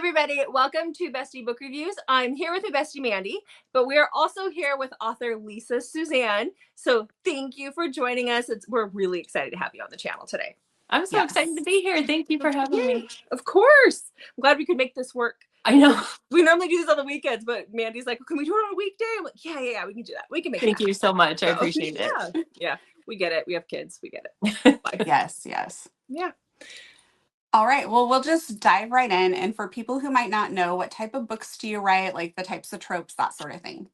everybody, welcome to Bestie Book Reviews. I'm here with my bestie Mandy, but we are also here with author Lisa Suzanne. So thank you for joining us. We're really excited to have you on the channel today. I'm so excited to be here. Thank you for having me. Of course. I'm glad we could make this work. I know. We normally do this on the weekends, but Mandy's like, can we do it on a weekday? I'm like, yeah, we can do that. We can make it. Thank you so much. I appreciate it. Yeah, we get it. We have kids. We get it. Yes. Yeah. All right. Well, we'll just dive right in. And for people who might not know, what type of books do you write? Like the types of tropes, that sort of thing.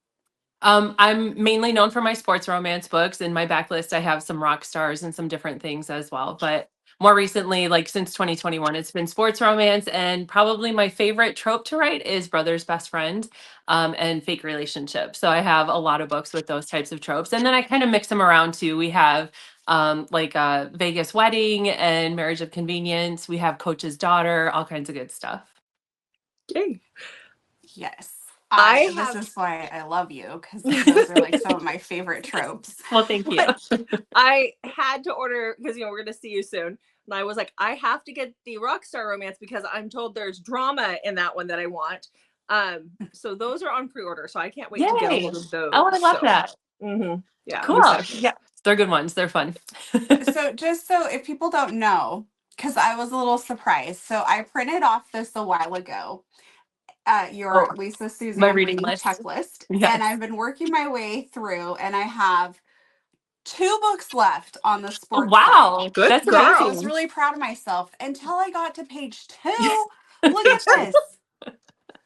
I'm mainly known for my sports romance books. In my backlist, I have some rock stars and some different things as well. But more recently, like since 2021, it's been sports romance. And probably my favorite trope to write is brother's best friend and fake relationships. So I have a lot of books with those types of tropes. And then I kind of mix them around too. We have like a Vegas wedding and marriage of convenience. We have coach's daughter, all kinds of good stuff. Yay. Yes. This is why I love you, because those are like some of my favorite tropes. Well, thank you. I had to order, because we're going to see you soon. And I was like, I have to get the Rockstar Romance because I'm told there's drama in that one that I want. So those are on pre-order. So I can't wait to get a hold of those. Oh, I love that. Mm-hmm. Yeah. Cool. Yeah. They're good ones. They're fun. So just so if people don't know, because I was a little surprised. So I printed off this a while ago. Your Lisa Suzanne my reading list. checklist. Yes. And I've been working my way through, and I have 2 books left on the sports. Oh, wow. Side. Good. That's girl. amazing. I was really proud of myself until I got to page 2. Look at this.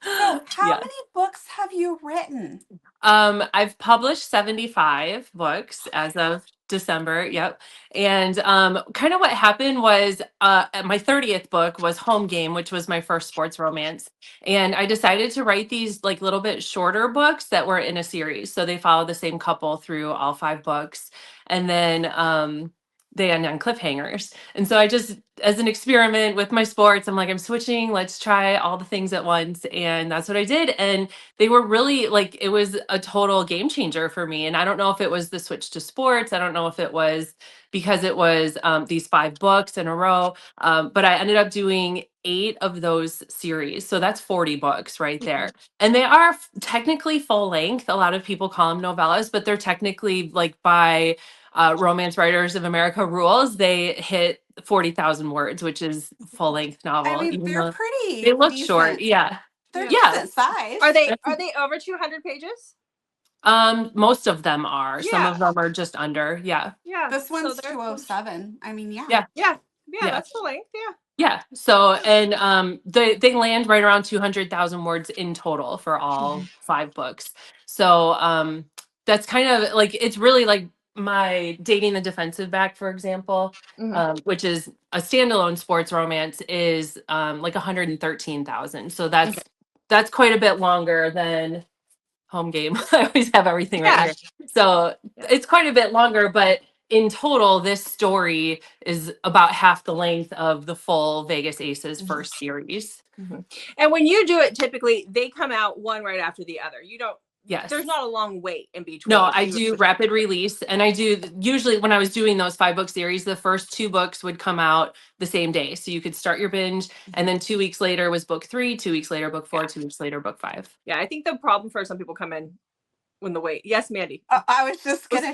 So how many books have you written? I've published 75 books as of December. Yep. And kind of what happened was my 30th book was Home Game, which was my first sports romance. And I decided to write these like little bit shorter books that were in a series. So they follow the same couple through all 5 books. And then they end on cliffhangers. And so I just, as an experiment with my sports, I'm like, I'm switching, let's try all the things at once. And that's what I did. And they were really like, it was a total game changer for me. And I don't know if it was the switch to sports. I don't know if it was because it was these 5 books in a row. But I ended up doing 8 of those series. So that's 40 books right there. And they are technically full length. A lot of people call them novellas, but they're technically like by Romance Writers of America rules, they hit 40,000 words, which is full length novel. I mean, they're pretty. They look short. Yeah. They're decent size. Are they over 200 pages? Most of them are. Yeah. Some of them are just under. Yeah. Yeah. This one's 207. I mean, Yeah, that's the length. Yeah. Yeah. So, and they land right around 200,000 words in total for all 5 books. So that's kind of like, it's really like my Dating the Defensive Back, for example, which is a standalone sports romance, is like 113,000. So that's quite a bit longer than Home Game. I always have everything right here. So it's quite a bit longer, but in total, this story is about half the length of the full Vegas Aces first series. And when you do it, typically they come out one right after the other. You don't. Yes. There's not a long wait in between. No, I do rapid release. And I do usually when I was doing those 5 book series, the first 2 books would come out the same day. So you could start your binge. And then 2 weeks later was book 3, 2 weeks later, book 4, 2 weeks later, book 5. Yeah, I think the problem for some people come in when the wait. Yes, Mandy. I was just going to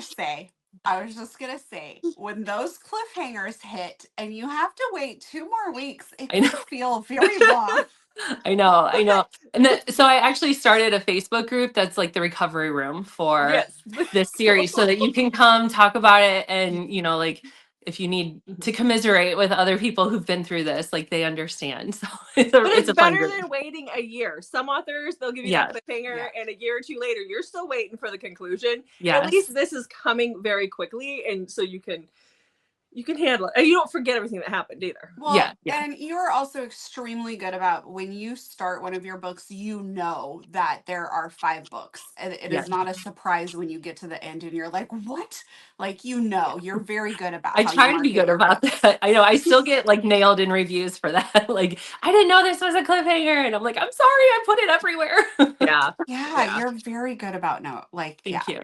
say, when those cliffhangers hit and you have to wait 2 more weeks, it can feel very long. I know. And so I actually started a Facebook group that's like the recovery room for this series so that you can come talk about it. And, like if you need to commiserate with other people who've been through this, like they understand. So it's better than waiting a year. Some authors, they'll give you the cliffhanger and a year or 2 later, you're still waiting for the conclusion. At least this is coming very quickly. And so you can handle it. And you don't forget everything that happened either. Well, and you're also extremely good about when you start one of your books, you know that there are 5 books. And it is not a surprise when you get to the end and you're like, what? Like, you're very good about I try to be good about that. I know I still get like nailed in reviews for that. Like, I didn't know this was a cliffhanger. And I'm like, I'm sorry, I put it everywhere. Yeah, you're very good about Thank you.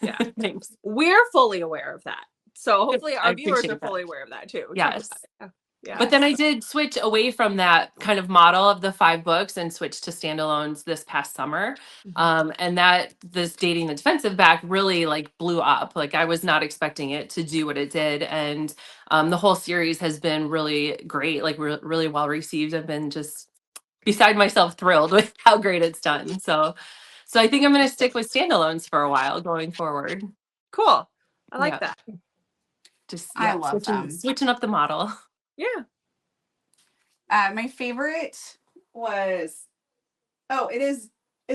Yeah. Thanks. We're fully aware of that. So hopefully our viewers are fully aware of that too. Yes. Yeah. But then I did switch away from that kind of model of the 5 books and switch to standalones this past summer. And that this Dating the Defensive Back really like blew up. Like I was not expecting it to do what it did. And the whole series has been really great, like really well received. I've been just beside myself thrilled with how great it's done. So I think I'm going to stick with standalones for a while going forward. Cool. I like Yeah. that. Just I love them. switching up the model. Yeah. My favorite was, is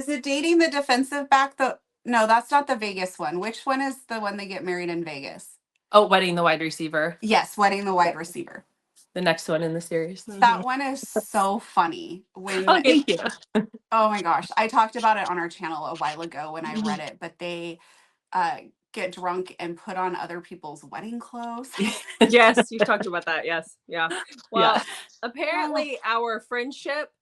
it Dating the Defensive Back? No, that's not the Vegas one. Which one is the one they get married in Vegas? Oh, Wedding the Wide Receiver. Yes, Wedding the Wide Receiver. The next one in the series. That one is so funny. When Oh, thank you. oh my gosh, I talked about it on our channel a while ago when I read it, but they get drunk and put on other people's wedding clothes. Yes, you've talked about that. Yes. Yeah. Well, Yeah. apparently our friendship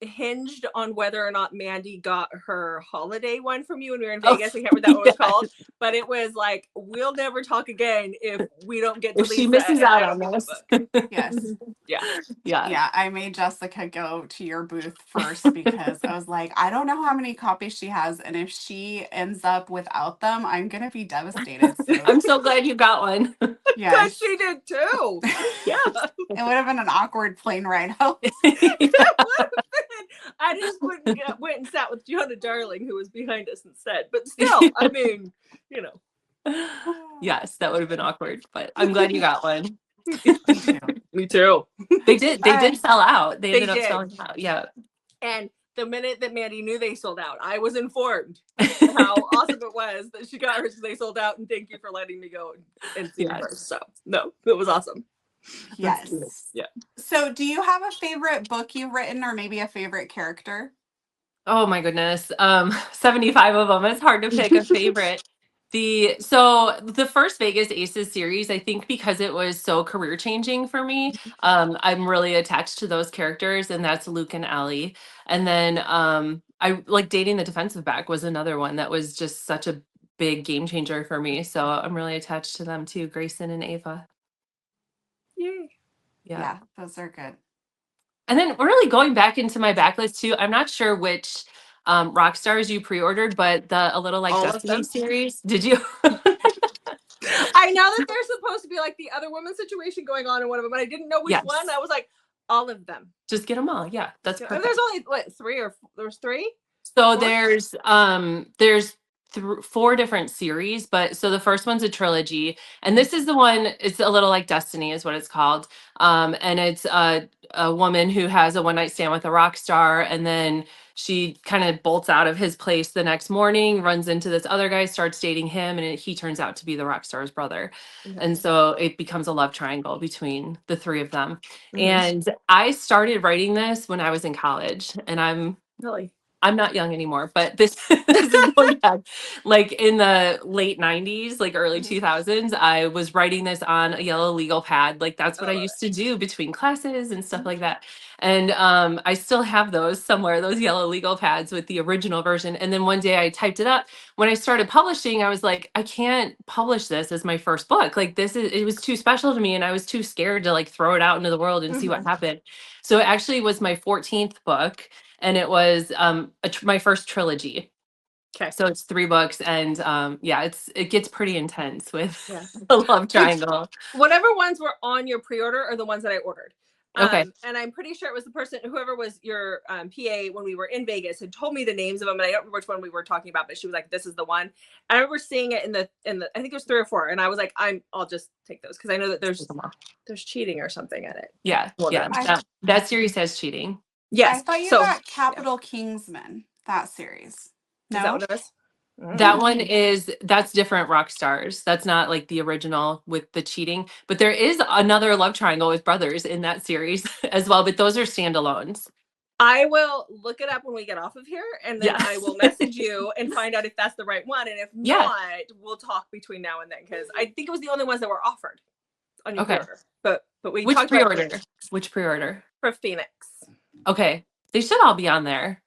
hinged on whether or not Mandy got her holiday one from you when we were in Vegas. I can't remember that one was called, but it was like, we'll never talk again if we don't get to If Lisa. she misses and out I on don't this. get the book. Yes. Yeah. Yeah. Yeah, I made Jessica go to your booth first because I was like, I don't know how many copies she has, and if she ends up without them, I'm gonna be devastated. So I'm so glad you got one. Because yes, she did too. Yeah. it would have been an awkward plane ride home. I just went and sat with Jonah Darling, who was behind us instead. But still, I mean, you know. Yes, that would have been awkward, but I'm glad you got one. Me too. They did sell out. They ended up did. selling out. Yeah. And the minute that Mandy knew they sold out, I was informed how awesome it was that she got hers because they sold out. And thank you for letting me go and see her first. So no, it was awesome. Yes. Yeah. So do you have a favorite book you've written or maybe a favorite character? Oh my goodness. 75 of them. It's hard to pick a favorite. So the first Vegas Aces series, I think because it was so career changing for me, I'm really attached to those characters, and that's Luke and Ellie. And then I like Dating the Defensive Back was another one that was just such a big game changer for me. So I'm really attached to them too, Grayson and Ava. Yay. Yeah, those are good. And then really going back into my backlist too, I'm not sure which rock stars you pre-ordered, but the A Little Like All of Destiny them. series, did you? I know that there's supposed to be like the other woman situation going on in one of them, but I didn't know which Yes. one. I was like, all of them. Just get them all. Yeah, that's And perfect. there's only what, there's three? So Four? there's 4 different series, but so the first one's a trilogy, and this is the one. It's A Little Like Destiny, is what it's called. And it's a woman who has a one night stand with a rock star, and then she kind of bolts out of his place the next morning, runs into this other guy, starts dating him, and he turns out to be the rock star's brother. And so it becomes a love triangle between the 3 of them. And I started writing this when I was in college, and I'm not young anymore, but this is going back like in the late 90s, like early 2000s. I was writing this on a yellow legal pad. Like that's what I used to do between classes and stuff like that. And I still have those somewhere, those yellow legal pads with the original version. And then one day I typed it up. When I started publishing, I was like, I can't publish this as my first book. Like it was too special to me, and I was too scared to like throw it out into the world and see what happened. So it actually was my 14th book. And it was my first trilogy. Okay. So it's 3 books, and it gets pretty intense with a love triangle. Whatever ones were on your pre-order are the ones that I ordered. Okay. And I'm pretty sure it was the person, whoever was your PA when we were in Vegas, had told me the names of them, and I don't remember which one we were talking about, but she was like, "This is the one." I remember seeing it in the I think it was 3 or 4, and I was like, I'll just take those because I know that there's cheating or something in it. Yeah. That series has cheating. Yes. I thought you got Capital Kingsman, that series. No? Is that what it was? That one that's different rock stars. That's not like the original with the cheating, but there is another love triangle with brothers in that series as well, but those are standalones. I will look it up when we get off of here, and then I will message you and find out if that's the right one, and if not, we'll talk between now and then, because I think it was the only ones that were offered on your pre-order. But we talked about which pre-order for Phoenix. Okay, they should all be on there.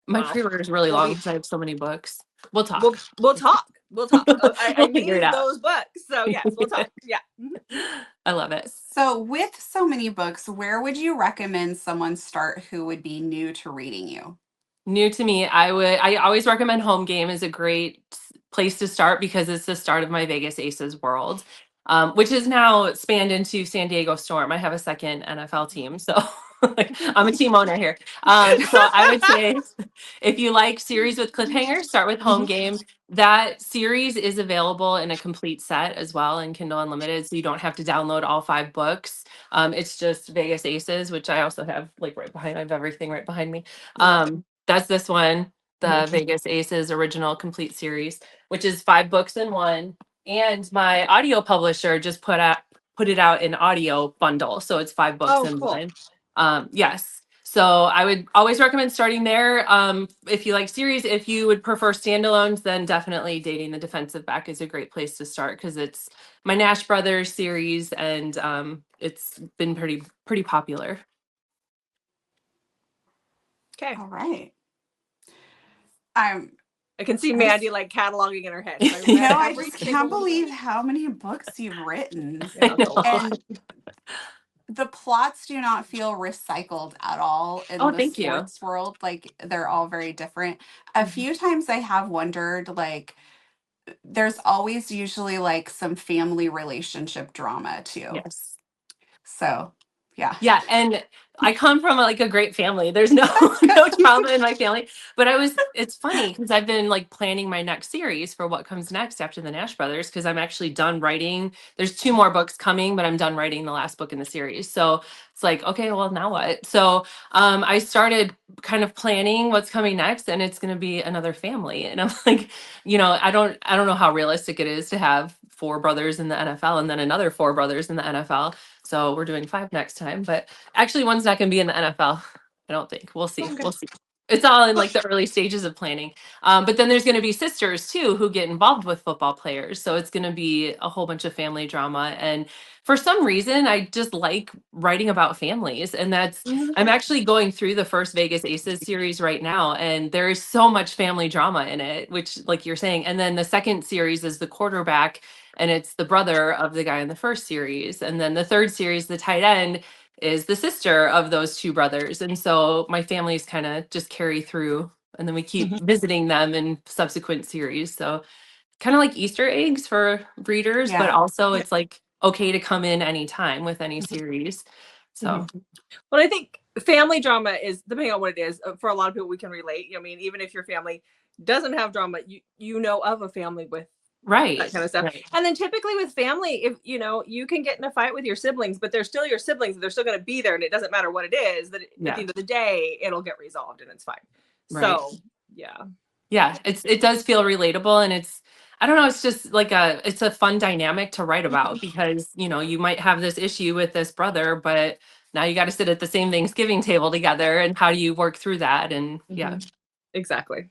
My pre-order is really long because I have so many books. We'll talk. We'll talk. We'll talk. I We'll figure it need out. those books. So yes, we'll talk. Yeah. I love it. So, with so many books, where would you recommend someone start who would be new to reading you? New to me, I always recommend Home Game is a great place to start because it's the start of my Vegas Aces world, which is now spanned into San Diego Storm. I have a second NFL team, so like, I'm a team owner here. So I would say if you like series with cliffhangers, start with Home Game. That series is available in a complete set as well in Kindle Unlimited, so you don't have to download all 5 books. It's just Vegas Aces, which I also have like right behind. I have everything right behind me. That's this one, the Vegas Aces original complete series, which is 5 books in one. And my audio publisher just put it out in audio bundle, so it's 5 books in cool. one. Yes. So I would always recommend starting there. If you like series, if you would prefer standalones, then definitely Dating the Defensive Back is a great place to start because it's my Nash Brothers series and it's been pretty popular. Okay. All right. I can see Mandy like cataloging in her head. I just can't believe how many books you've written. Yeah, that's a lot. And the plots do not feel recycled at all in the thank you. sports world. Like, they're all very different. A few times I have wondered, like, there's always usually like some family relationship drama too. Yes. So, yeah. Yeah, and I come from like a great family. There's no trauma in my family. But it's funny because I've been like planning my next series for what comes next after the Nash Brothers because I'm actually done writing. There's 2 more books coming, but I'm done writing the last book in the series. So it's like, okay, well, now what? So I started kind of planning what's coming next, and it's going to be another family. And I'm like, I don't know how realistic it is to have 4 brothers in the NFL and then another 4 brothers in the NFL. So we're doing 5 next time, but actually one's not going to be in the NFL. I don't think. We'll see. We'll see. It's all in like the early stages of planning. But then there's going to be sisters too who get involved with football players. So it's going to be a whole bunch of family drama. And for some reason, I just like writing about families. And I'm actually going through the first Vegas Aces series right now. And there is so much family drama in it, which like you're saying. And then the second series is the quarterback, and it's the brother of the guy in the first series. And then the third series, the tight end, is the sister of those 2 brothers. And so my families kind of just carry through, and then we keep visiting them in subsequent series. So kind of like Easter eggs for readers, but also it's like okay to come in anytime with any series. So Well, I think family drama is, depending on what it is, for a lot of people we can relate. I mean, even if your family doesn't have drama, you know of a family with that kind of stuff. Right. And then typically with family, if you can get in a fight with your siblings, but they're still your siblings, they're still going to be there, and it doesn't matter what it is, that at the end of the day it'll get resolved and it's fine. Right. So yeah, it does feel relatable, and I don't know, it's just like it's a fun dynamic to write about because you might have this issue with this brother, but now you got to sit at the same Thanksgiving table together, and how do you work through that? And exactly.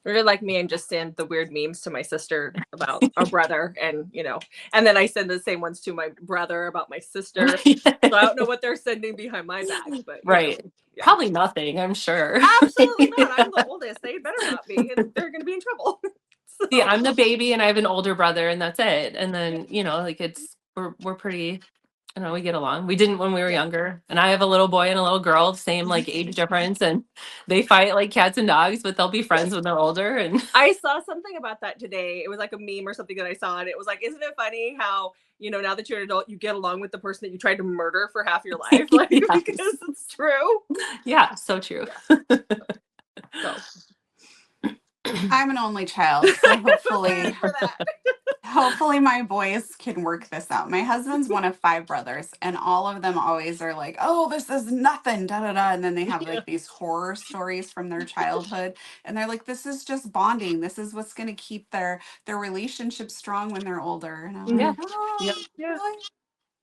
Or like me and just send the weird memes to my sister about our brother, and and then I send the same ones to my brother about my sister. So I don't know what they're sending behind my back, but probably nothing, I'm sure. Absolutely not. I'm the oldest. They better not be, and they're going to be in trouble. So. Yeah, I'm the baby, and I have an older brother, and that's it. And then like we're pretty. I don't know, we get along. We didn't when we were younger. And I have a little boy and a little girl, same like age difference, and they fight like cats and dogs, but they'll be friends when they're older. And I saw something about that today. It was like a meme or something that I saw, and it was like, isn't it funny how now that you're an adult, you get along with the person that you tried to murder for half your life, like because it's true. Yeah, so true. So. I'm an only child, so hopefully my boys can work this out. My husband's one of 5 brothers, and all of them always are like, oh, this is nothing, da da da. And then they have like these horror stories from their childhood, and they're like, this is just bonding. This is what's going to keep their relationship strong when they're older. And I'm like, oh, yeah.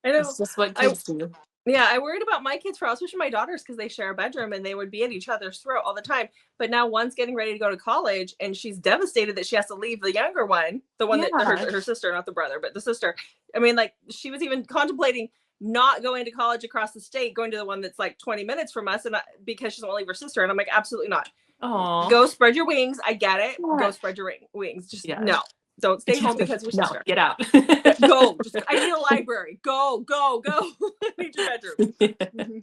I know. It's just what kids do. Yeah, I worried about my kids, especially my daughters, because they share a bedroom and they would be at each other's throat all the time. But now one's getting ready to go to college, and she's devastated that she has to leave the younger one, the one that her sister, not the brother, but the sister. I mean, like, she was even contemplating not going to college across the state, going to the one that's like 20 minutes from us, and because she doesn't want to leave her sister. And I'm like, absolutely not. Oh, Go spread your wings. I get it. yeah. Go spread your wings. Just Yeah. no. Don't stay home because of your No, sister. get out. Go. Just I need a library. Go. I need your bedroom.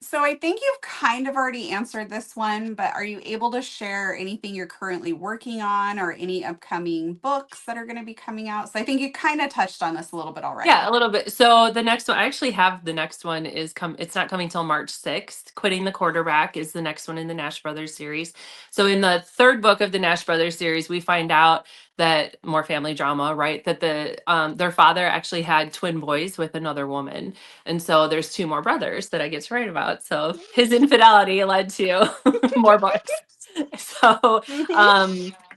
So I think you've kind of already answered this one, but are you able to share anything you're currently working on or any upcoming books that are going to be coming out? So I think you kind of touched on this a little bit already. Yeah, a little bit. So the next one, I actually have the next one it's not coming till March 6th. Quitting the Quarterback is the next one in the Nash Brothers series. So in the third book of the Nash Brothers series, we find out that more family drama, right? That their father actually had twin boys with another woman. And so there's two more brothers that I get to write about. So his infidelity led to more books. So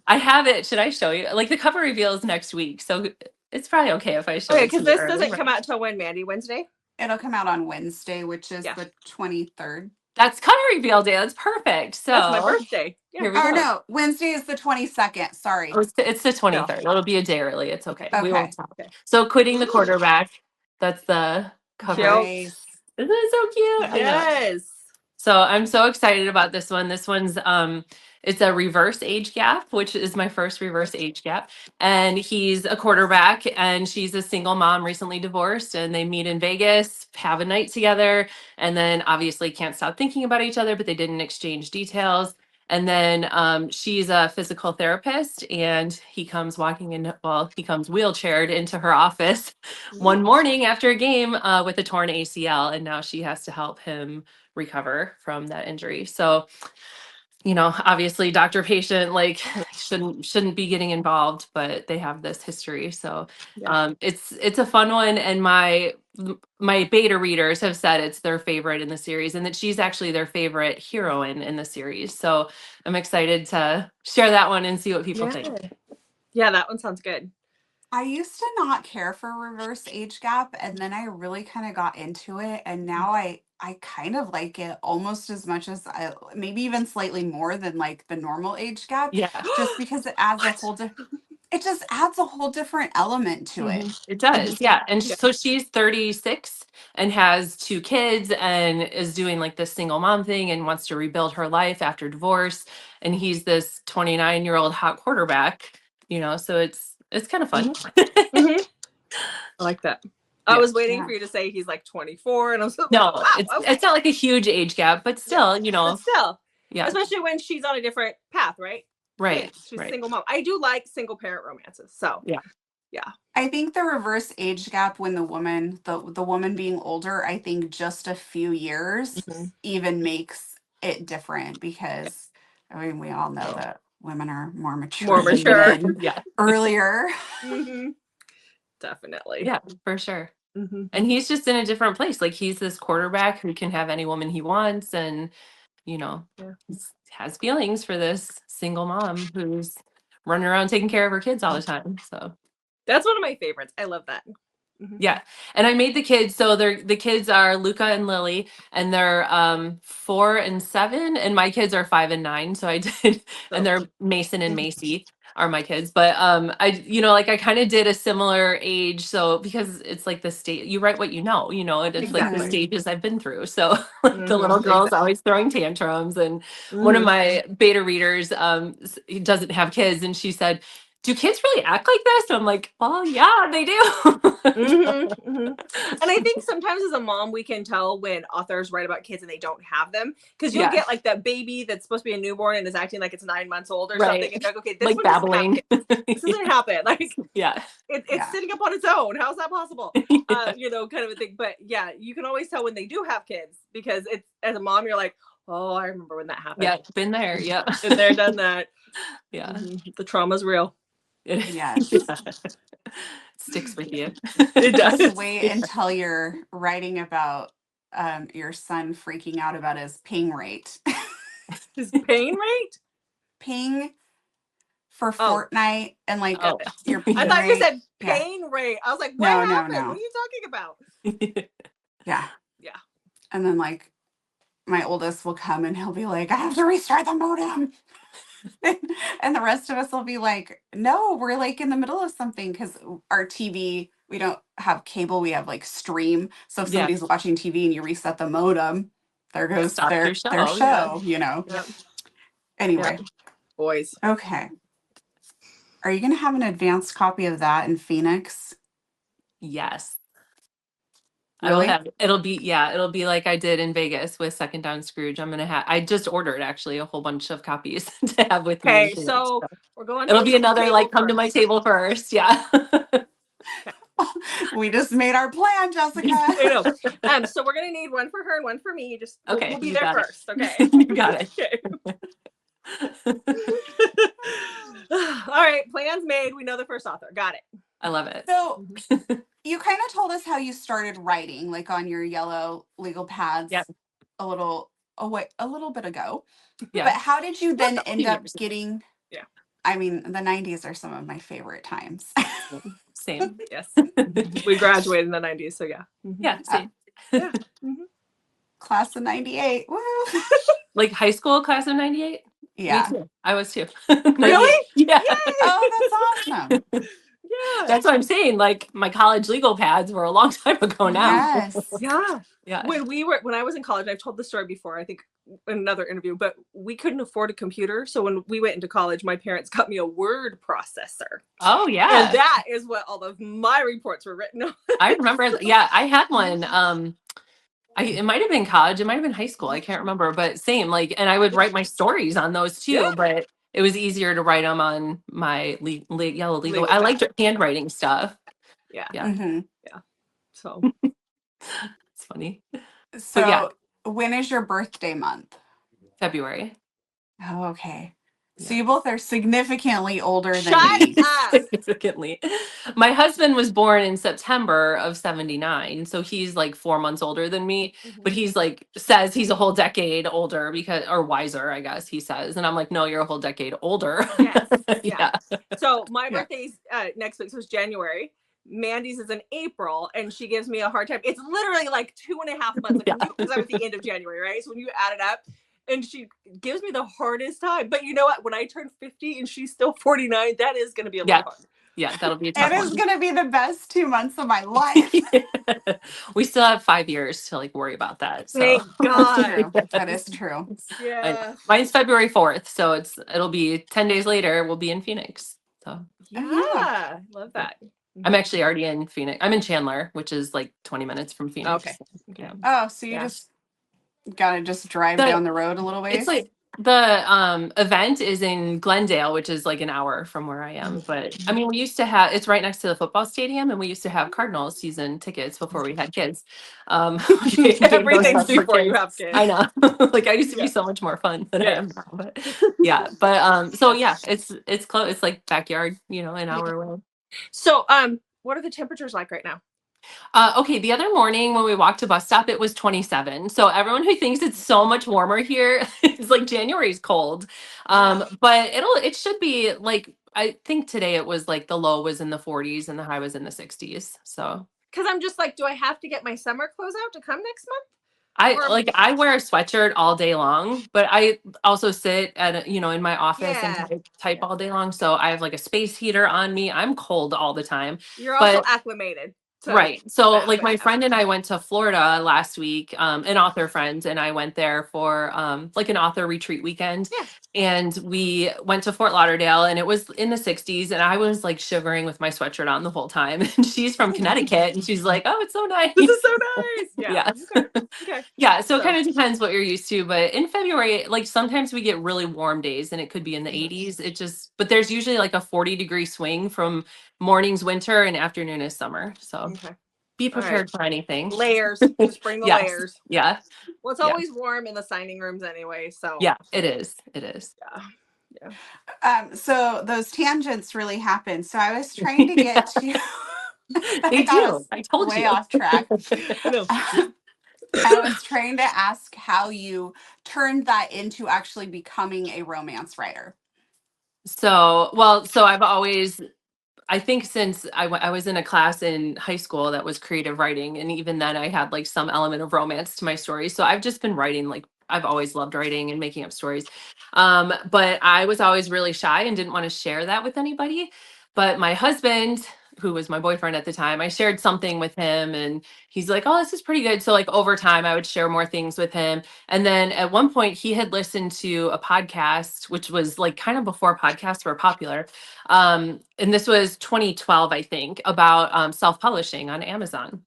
I have it. Should I show you? Like the cover reveal is next week. So it's probably okay if I show Okay, it to because you this early, doesn't right? come out till when, Mandy? Wednesday? It'll come out on Wednesday, which is Yeah. the 23rd. That's cover reveal day. That's perfect. So That's my birthday. Yeah. here we Oh go. no, Wednesday is the 22nd. Sorry. Oh, it's the 23rd. It'll be a day early. It's okay. We Okay. won't stop. So quitting the quarterback. That's the cover. Yep. Nice. Isn't it so cute? I know. Yes. So I'm so excited about this one. This one's it's a reverse age gap, which is my first reverse age gap. And he's a quarterback and she's a single mom, recently divorced, and they meet in Vegas, have a night together, and then obviously can't stop thinking about each other, but they didn't exchange details. And then she's a physical therapist, and he comes he comes wheelchaired into her office one morning after a game with a torn ACL, and now she has to help him recover from that injury. So, obviously doctor patient like shouldn't be getting involved, but they have this history. So it's a fun one, and my beta readers have said it's their favorite in the series and that she's actually their favorite heroine in the series. So I'm excited to share that one and see what people think. Yeah, that one sounds good. I used to not care for reverse age gap, and then I really kind of got into it, and now I kind of like it almost as much as maybe even slightly more than like the normal age gap. Yeah. Just because it adds it just adds a whole different element to it. It does. Yeah. And so she's 36 and has two kids and is doing like this single mom thing and wants to rebuild her life after divorce. And he's this 29-year-old hot quarterback, so it's kind of fun. I like that. I Yeah. was waiting for you to say he's like 24, and I was like, No, wow, it's not like a huge age gap, but still, But still, yeah. especially when she's on a different path, right? Right. Yeah, she's right. a single mom. I do like single parent romances. So Yeah. I think the reverse age gap when the woman being older, I think just a few years even makes it different, because I mean we all know that women are more mature than men earlier. Definitely. Yeah, for sure. And he's just in a different place. Like he's this quarterback who can have any woman he wants, and has feelings for this single mom who's running around taking care of her kids all the time. So that's one of my favorites. I love that. Yeah. And I made the kids, so the kids are Luca and Lily, and they're 4 and 7, and my kids are 5 and 9. So I did, and they're Mason and Macy are my kids. But I kind of did a similar age, so because it's like the state, you write what and it's like the stages I've been through. So the little girl's always throwing tantrums, and one of my beta readers doesn't have kids, and she said, do kids really act like this? And I'm like, well, yeah, they do. And I think sometimes as a mom, we can tell when authors write about kids and they don't have them, because you'll get like that baby that's supposed to be a newborn and is acting like it's 9 months old or something. And like, okay, this like babbling. This doesn't happen. Like, it's sitting up on its own. How's that possible? Kind of a thing. But yeah, you can always tell when they do have kids, because it's, as a mom, you're like, oh, I remember when that happened. Yeah, been there. Yeah, been there, done that. Yeah, the trauma's real. Yes. It sticks with you. It does. Just wait until you're writing about your son freaking out about his ping rate. His pain rate? Ping for Fortnite and like your ping I thought rate. you said pain rate. I was like, what happened? No. What are you talking about? Yeah. And then like my oldest will come and he'll be like, I have to restart the modem. And the rest of us will be like, no, we're like in the middle of something, because our TV, we don't have cable, we have like stream. So if somebody's watching TV and you reset the modem, there goes their show. Yep. Anyway, Boys. okay. Are you going to have an advanced copy of that in Phoenix? Yes. Really? It'll be like I did in Vegas with Second Down Scrooge. I just ordered actually a whole bunch of copies to have with me. in Okay, Phoenix, so we're going it'll to be the another table like come to my first. table first. Yeah. We just made our plan, Jessica. I know. So we're gonna need one for her and one for me. Just Okay, we'll be you there got it. first. Okay. You got it. Okay. All right, plans made. We know the first author. Got it. I love it. So you kind of told us how you started writing, like on your yellow legal pads Yep. a little bit ago. Yeah. But how did you then a end few up years. getting? Yeah. I mean, the 90s are some of my favorite times. Same. Yes. We graduated in the 90s, so yeah. Yeah, same. Yeah. Class of 98. Woo! Like high school class of 98? Yeah. Me too. I was too. Really? Yeah. Oh, that's awesome. Yeah. That's what I'm saying. Like my college legal pads were a long time ago now. Yes. Yeah. Yeah. When I was in college, I've told the story before, I think in another interview, but we couldn't afford a computer. So when we went into college, my parents got me a word processor. Oh yeah. And that is what all of my reports were written on. I remember. Yeah, I had one. It might have been college, it might have been high school, I can't remember, but same, like, and I would write my stories on those too, Yeah. but it was easier to write them on my yellow legal. Legal I liked pad. handwriting stuff. Yeah. Yeah, Mhm. So it's funny. So yeah. when is your birthday month? February. Oh, okay. So Yeah. you both are significantly older than Shut me. up. Significantly. My husband was born in September of 79, so he's like 4 months older than me, but he's like says he's a whole decade older or wiser, I guess he says, and I'm like, no, you're a whole decade older. Yes. Yeah. So my Yeah. birthday's next week, so it's January. Mandy's is in April, and she gives me a hard time. It's literally like 2.5 months, like because I was the end of January, right? So when you add it up, and she gives me the hardest time. But you know what? When I turn 50 and she's still 49, that is going to be a little hard. Yeah, that'll be a tough It one. is going to be the best 2 months of my life. We still have 5 years to like worry about that. So. Thank God. True. That is true. Yeah. Mine's February 4th, so it'll be 10 days later. We'll be in Phoenix. So Yeah. Love that. I'm actually already in Phoenix. I'm in Chandler, which is like 20 minutes from Phoenix. Okay. Yeah. Oh, so you just gotta just drive down the road a little ways? It's like the event is in Glendale, which is like an hour from where I am. But I mean, we used to have, it's right next to the football stadium, and we used to have Cardinals season tickets before we had kids. Everything's before you have kids. I know. Like I used to be so much more fun than I am now. But yeah. But so yeah, it's close. It's like backyard, an hour away. So what are the temperatures like right now? Okay, the other morning when we walked to bus stop, it was 27. So everyone who thinks it's so much warmer here, it's like January's cold. But it should be like, I think today it was like the low was in the 40s and the high was in the 60s. So because I'm just like, do I have to get my summer clothes out to come next month? I wear a sweatshirt all day long, but I also sit at in my office and type all day long. So I have like a space heater on me. I'm cold all the time. You're also acclimated. Right. So like my friend and I went to Florida last week, an author friend, and I went there for like an author retreat weekend. Yeah. And we went to Fort Lauderdale, and it was in the 60s, and I was like shivering with my sweatshirt on the whole time. And she's from Connecticut, and she's like, "Oh, it's so nice. This is so nice." Yeah. Okay. Yeah. So it kind of depends what you're used to. But in February, like sometimes we get really warm days, and it could be in the 80s. But there's usually like a 40-degree swing from morning's winter and afternoon is summer. So be prepared for anything. Layers. Just bring the layers. Yeah. Well, it's always warm in the signing rooms anyway. So yeah, it is. It is. Yeah. So those tangents really happen. So I was trying to get to They do. I told way you. off track. I know. I was trying to ask how you turned that into actually becoming a romance writer. So I've always, I think since I was in a class in high school that was creative writing, and even then I had like some element of romance to my stories. So I've just been writing, like I've always loved writing and making up stories. But I was always really shy and didn't want to share that with anybody. But my husband who was my boyfriend at the time, I shared something with him and he's like, oh, this is pretty good. So like over time, I would share more things with him. And then at one point he had listened to a podcast, which was like kind of before podcasts were popular. And this was 2012, I think, about self-publishing on Amazon.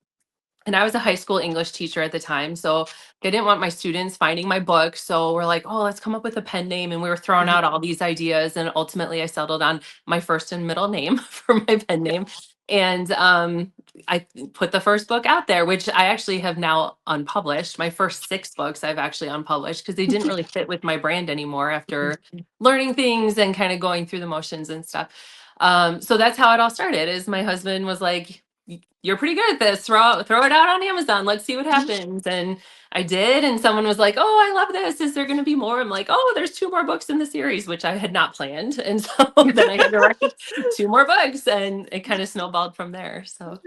And I was a high school English teacher at the time. So I didn't want my students finding my book. So we're like, oh, let's come up with a pen name. And we were throwing out all these ideas. And ultimately, I settled on my first and middle name for my pen name. And I put the first book out there, which I actually have now unpublished. My first 6 books I've actually unpublished because they didn't really fit with my brand anymore after learning things and kind of going through the motions and stuff. So that's how it all started. Is my husband was like, you're pretty good at this. Throw it out on Amazon. Let's see what happens. And I did. And someone was like, oh, I love this. Is there going to be more? I'm like, oh, there's 2 more books in the series, which I had not planned. And so then I had to write 2 more books and it kind of snowballed from there. So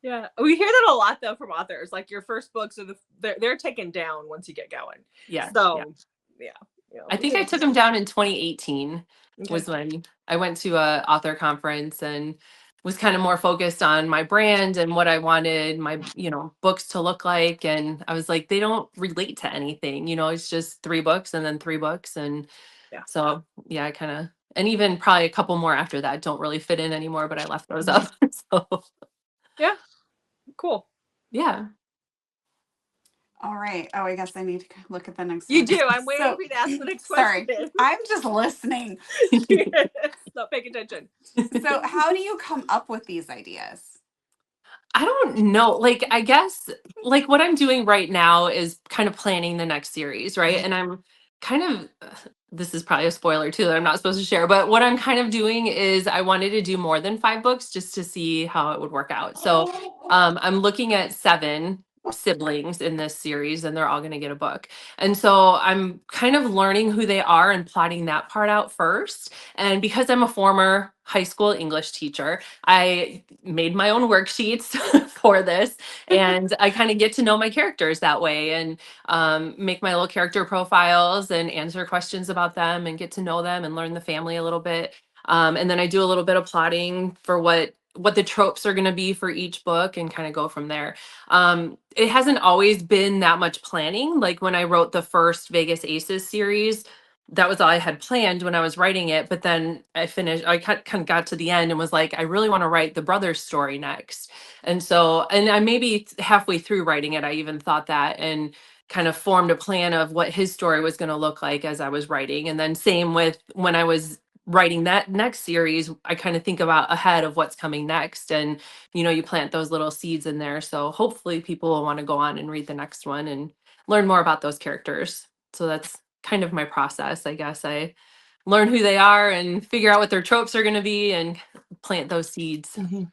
yeah, we hear that a lot though from authors. Like your first books are they're taken down once you get going. yeah. So yeah. I think I took them down in 2018 Okay. was when I went to a author conference and was kind of more focused on my brand and what I wanted my, books to look like. And I was like, they don't relate to anything, it's just 3 books and then 3 books. And so, yeah, I kind of, and even probably a couple more after that don't really fit in anymore, but I left those up. So yeah, cool. Yeah. All right. Oh, I guess I need to look at the next You one. do. I'm waiting for you to ask the next question. Sorry, I'm just listening. Not paying attention. So how do you come up with these ideas? I don't know. Like, I guess like what I'm doing right now is kind of planning the next series, right? And I'm kind of, this is probably a spoiler too that I'm not supposed to share, but what I'm kind of doing is I wanted to do more than 5 books just to see how it would work out. So I'm looking at 7 siblings in this series and they're all going to get a book. And so I'm kind of learning who they are and plotting that part out first. And because I'm a former high school English teacher, I made my own worksheets for this and I kind of get to know my characters that way and make my little character profiles and answer questions about them and get to know them and learn the family a little bit. And then I do a little bit of plotting for what the tropes are going to be for each book and kind of go from there. It hasn't always been that much planning. Like when I wrote the first Vegas Aces series, that was all I had planned when I was writing it. But then I kind of got to the end and was like, I really want to write the brother's story next. And so, and I maybe halfway through writing it, I even thought that and kind of formed a plan of what his story was going to look like as I was writing. And then same with when I was writing that next series, I kind of think about ahead of what's coming next. And, you plant those little seeds in there. So hopefully people will want to go on and read the next one and learn more about those characters. So that's kind of my process. I guess I learn who they are and figure out what their tropes are going to be and plant those seeds. Mm-hmm.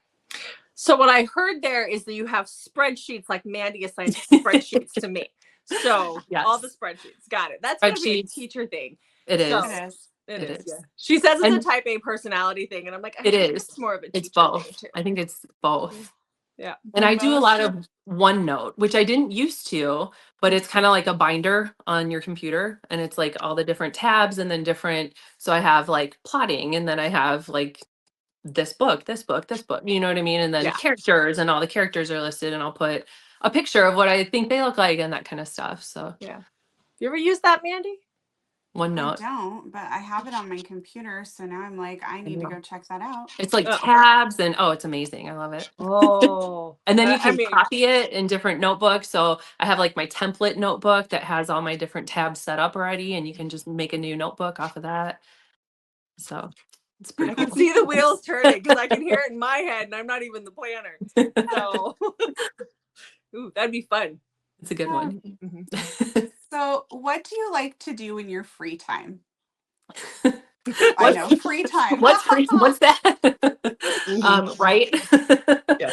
So what I heard there is that you have spreadsheets, like Mandy assigned spreadsheets to me. So yes. All the spreadsheets. Got it. That's going to be a teacher thing. It is. So, It is. Yeah. She says it's a type A personality thing. And I'm like, it is. It's more of a teacher It's both. thing too. I think it's both. Yeah. And I do a lot of OneNote, which I didn't used to, but it's kind of like a binder on your computer. And it's like all the different tabs and then different. So I have like plotting and then I have like this book, you know what I mean? And then characters and all the characters are listed and I'll put a picture of what I think they look like and that kind of stuff. So yeah. You ever use that, Mandy? OneNote. I don't, but I have it on my computer. So now I'm like, I need to go check that out. It's like tabs and it's amazing. I love it. Oh. And then you can copy it in different notebooks. So I have like my template notebook that has all my different tabs set up already and you can just make a new notebook off of that. So it's pretty cool. I can see the wheels turning because I can hear it in my head and I'm not even the planner. So ooh, that'd be fun. It's a good one. Mm-hmm. So what do you like to do in your free time? I know, free time. What's that? Right? Yeah.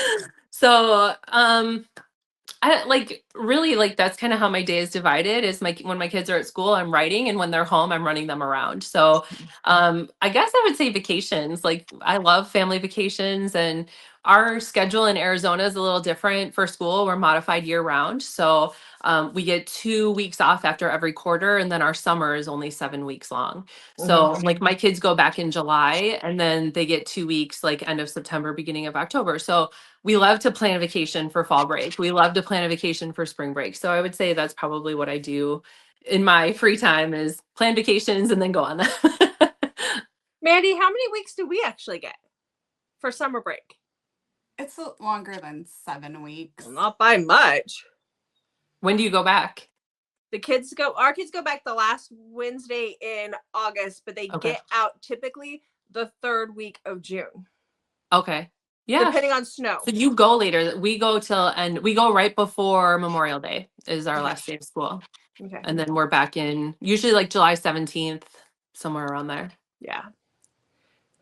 So I like really like that's kind of how my day is divided is when my kids are at school, I'm writing, and when they're home, I'm running them around. So I guess I would say vacations. Like I love family vacations, and our schedule in Arizona is a little different for school. We're modified year round. So we get 2 weeks off after every quarter, and then our summer is only 7 weeks long. So like my kids go back in July, and then they get 2 weeks like end of September, beginning of October. So we love to plan a vacation for fall break. We love to plan a vacation for spring break. So I would say that's probably what I do in my free time, is plan vacations and then go on them. Mandy, how many weeks do we actually get for summer break? It's longer than 7 weeks. Well, not by much. When do you go back? Our kids go back the last Wednesday in August, but they get out typically the 3rd week of June. Okay. Yeah. Depending on snow. So you go later. We go we go right before Memorial Day is our last day of school. Okay. And then we're back in usually like July 17th, somewhere around there. Yeah.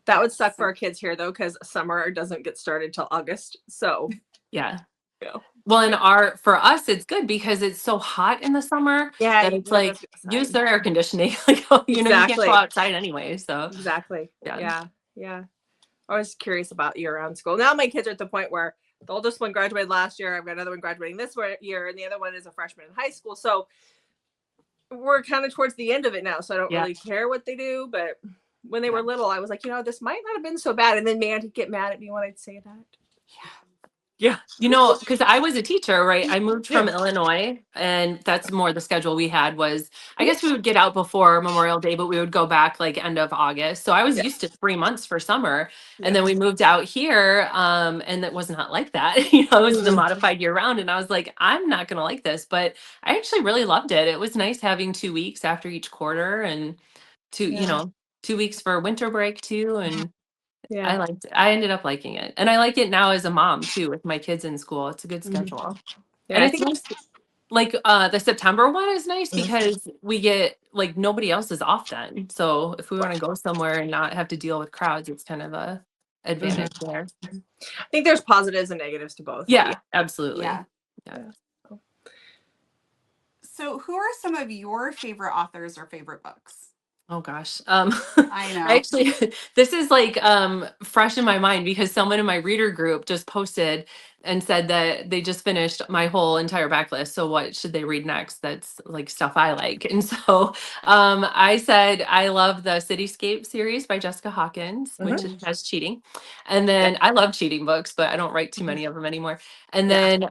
That would suck for our kids here though, because summer doesn't get started till August. So yeah. Yeah. Well, for us, it's good because it's so hot in the summer. Yeah. That it's like use their air conditioning. Like, you can't go outside anyway. So exactly. Yeah. Yeah. I was curious about year-round school. Now my kids are at the point where the oldest one graduated last year. I've got another one graduating this year, and the other one is a freshman in high school. So we're kind of towards the end of it now. So I don't really care what they do. But when they were little, I was like, this might not have been so bad. And then Mandy'd get mad at me when I'd say that. Yeah. Because I was a teacher, right? I moved from Illinois, and that's more the schedule we had was, I guess we would get out before Memorial Day, but we would go back like end of August. So I was used to 3 months for summer. And then we moved out here, and it was not like that. It was the modified year round. And I was like, I'm not going to like this, but I actually really loved it. It was nice having 2 weeks after each quarter, and 2 weeks for winter break too. And I ended up liking it. And I like it now as a mom too, with my kids in school. It's a good schedule. Yeah, And I think like the September one is nice because we get like nobody else is off then. So if we want to go somewhere and not have to deal with crowds, it's kind of a advantage there. I think there's positives and negatives to both. Yeah, absolutely. Yeah. So who are some of your favorite authors or favorite books? Oh gosh. I know. Actually, this is like fresh in my mind because someone in my reader group just posted and said that they just finished my whole entire backlist. So what should they read next? That's like stuff I like. And so I said I love the Cityscape series by Jessica Hawkins, which has cheating. And then I love cheating books, but I don't write too many of them anymore. And then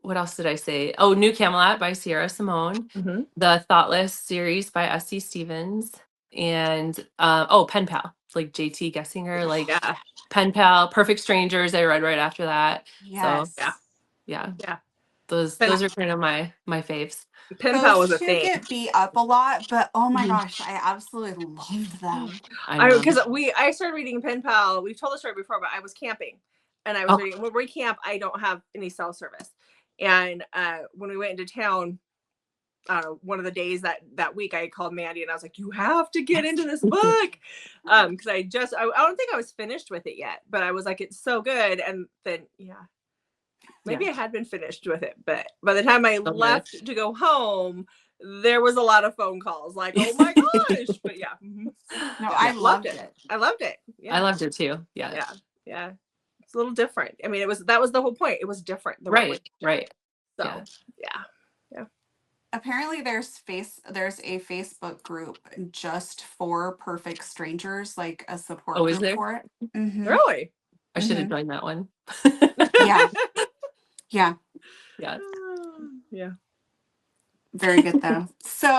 what else did I say? Oh, New Camelot by Sierra Simone, the Thoughtless series by S.C. Stevens, and Pen Pal, like J.T. Gessinger, like Pen Pal, Perfect Strangers. I read right after that. Yes. So yeah. Those are kind of my faves. Pen Pal was a thing. Get beat up a lot, but oh my gosh, I absolutely loved them. Because I started reading Pen Pal. We've told the story before, but I was camping, and I was reading. When we camp, I don't have any cell service. And when we went into town, one of the days that week, I called Mandy and I was like, "You have to get into this book," because I don't think I was finished with it yet, but I was like, "It's so good." And then maybe I had been finished with it, but by the time I left to go home, there was a lot of phone calls, like, "Oh my gosh!" But no, I loved it. I loved it. Yeah. I loved it too. Yeah. It's a little different. I mean, that was the whole point. It was different. Right. So yeah. Apparently there's a Facebook group just for perfect strangers, like a support group for it. Really? I should have joined that one. Yeah. Very good though. So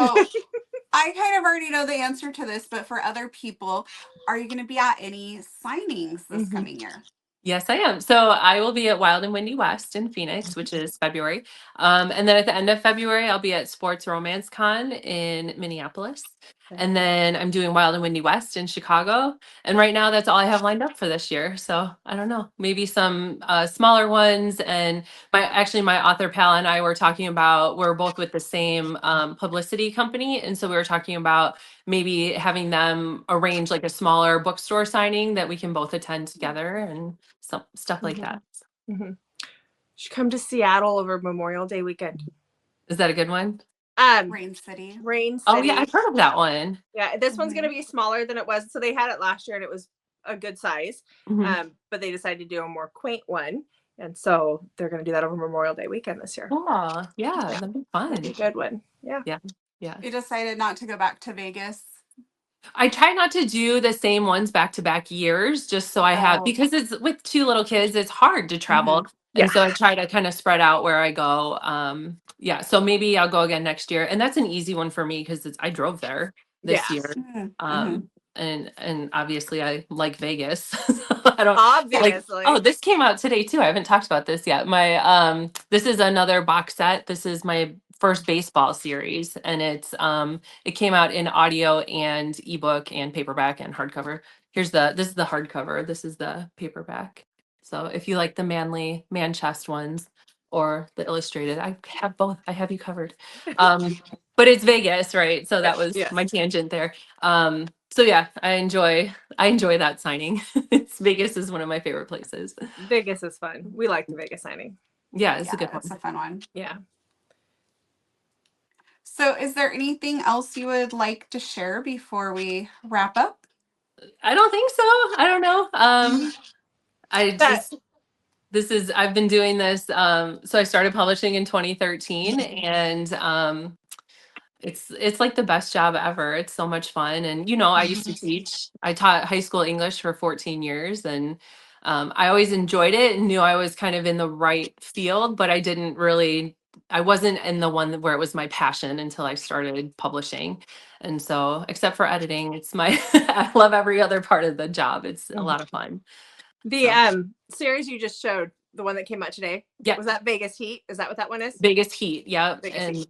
I kind of already know the answer to this, but for other people, are you going to be at any signings this coming year? Yes, I am. So I will be at Wild and Windy West in Phoenix, which is February. And then at the end of February, I'll be at Sports Romance Con in Minneapolis. And then I'm doing Wild and Windy West in Chicago. And right now, that's all I have lined up for this year. So I don't know, maybe some smaller ones. And my author pal and I were talking about, we're both with the same publicity company. And so we were talking about maybe having them arrange like a smaller bookstore signing that we can both attend together and some stuff like that. You should come to Seattle over Memorial Day weekend. Is that a good one? Rain City. Oh yeah, I've heard of that one. Yeah, this one's going to be smaller than it was. So they had it last year and it was a good size. Mhm. But they decided to do a more quaint one. And so they're going to do that over Memorial Day weekend this year. Oh, yeah, that'd be That'd be a fun. good one. Yeah. Yeah. Yeah. You decided not to go back to Vegas. I try not to do the same ones back to back years just so I have, Oh, because it's with two little kids, it's hard to travel. mhm. Yeah. And so I try to kind of spread out where I go. Yeah, so maybe I'll go again next year. And that's an easy one for me because I drove there this Yeah. year. Mhm, mhm. And obviously I like Vegas. So I don't like, Obviously. oh, this came out today too. I haven't talked about this yet. My this is another box set. This is my first baseball series, and it came out in audio and ebook and paperback and hardcover. This is the hardcover. This is the paperback. So if you like the manly man chest ones or the illustrated, I have both. I have you covered. But it's Vegas, right? So that was Yes. my tangent there. So yeah, I enjoy that signing. Vegas is one of my favorite places. Vegas is fun. We like the Vegas signing. Yeah, it's Yeah, a good that's one. a fun one. Yeah. So, is there anything else you would like to share before we wrap up? I don't think so. I don't know. I That just I've been doing this. So I started publishing in 2013, and it's like the best job ever. It's so much fun. And I used to teach. I taught high school English for 14 years, and I always enjoyed it and knew I was kind of in the right field, but I wasn't in the one where it was my passion until I started publishing. And so, except for editing, it's my I love every other part of the job. It's a lot of fun. the So, series you just showed, the one that came out today, yeah. was that Vegas Heat? Is that what that one is? Vegas Heat, yep. Vegas And Heat.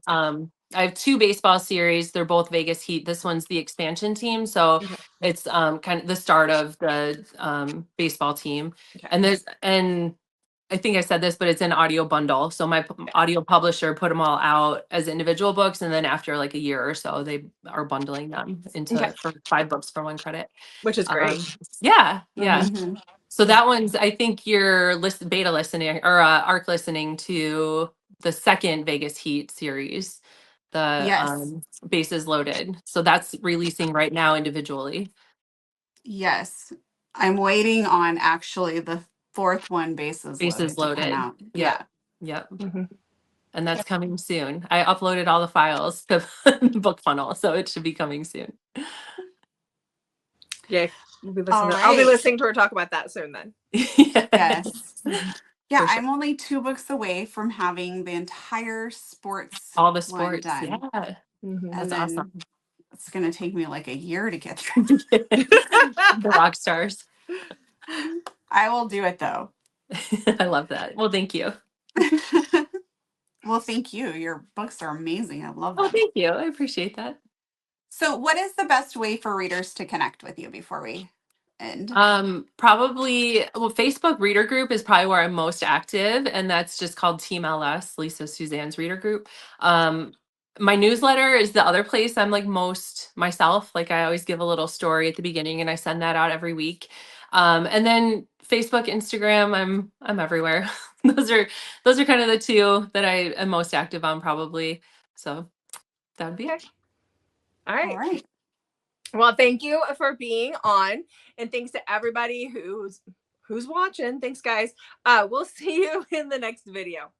I have two baseball series. They're both Vegas Heat. This one's the expansion team, so Okay. it's kind of the start of the baseball team. Okay. And I think I said this, but it's an audio bundle. So my audio publisher put them all out as individual books, and then after like a year or so, they are bundling them into Okay. for 5 books for one credit. Which is great. Yeah, yeah. Mhm. So that one's, I think you're beta listening or ARC listening to the second Vegas Heat series, the Yes. Bases Loaded. So that's releasing right now individually. Yes. I'm waiting on actually the fourth one, Bases Bases Loaded, to come Loaded. out. Yep. Yeah. Yep. Mhm. And that's coming soon. I uploaded all the files to Book Funnel, so it should be coming soon. Yay. We'll be All listening. I'll be right. listening to her talk about that soon then. Yes. Yeah, For sure. I'm only 2 books away from having the entire sports All the one sports. done. Yeah. Mhm. And That's then awesome. it's going to take me like a year to get through. The rock stars. I will do it though. I love that. Well, thank you. Well, thank you. Your books are amazing. I love Oh, them. thank you. I appreciate that. So, what is the best way for readers to connect with you before we end? Probably, well, Facebook reader group is probably where I'm most active, and that's just called Team LS, Lisa Suzanne's reader group. My newsletter is the other place I'm like most myself. Like I always give a little story at the beginning, and I send that out every week. And then Facebook, Instagram, I'm everywhere. those are kind of the two that I am most active on, probably. So that would be it. All All right. right. Well, thank you for being on, and thanks to everybody who's watching. Thanks, guys. We'll see you in the next video.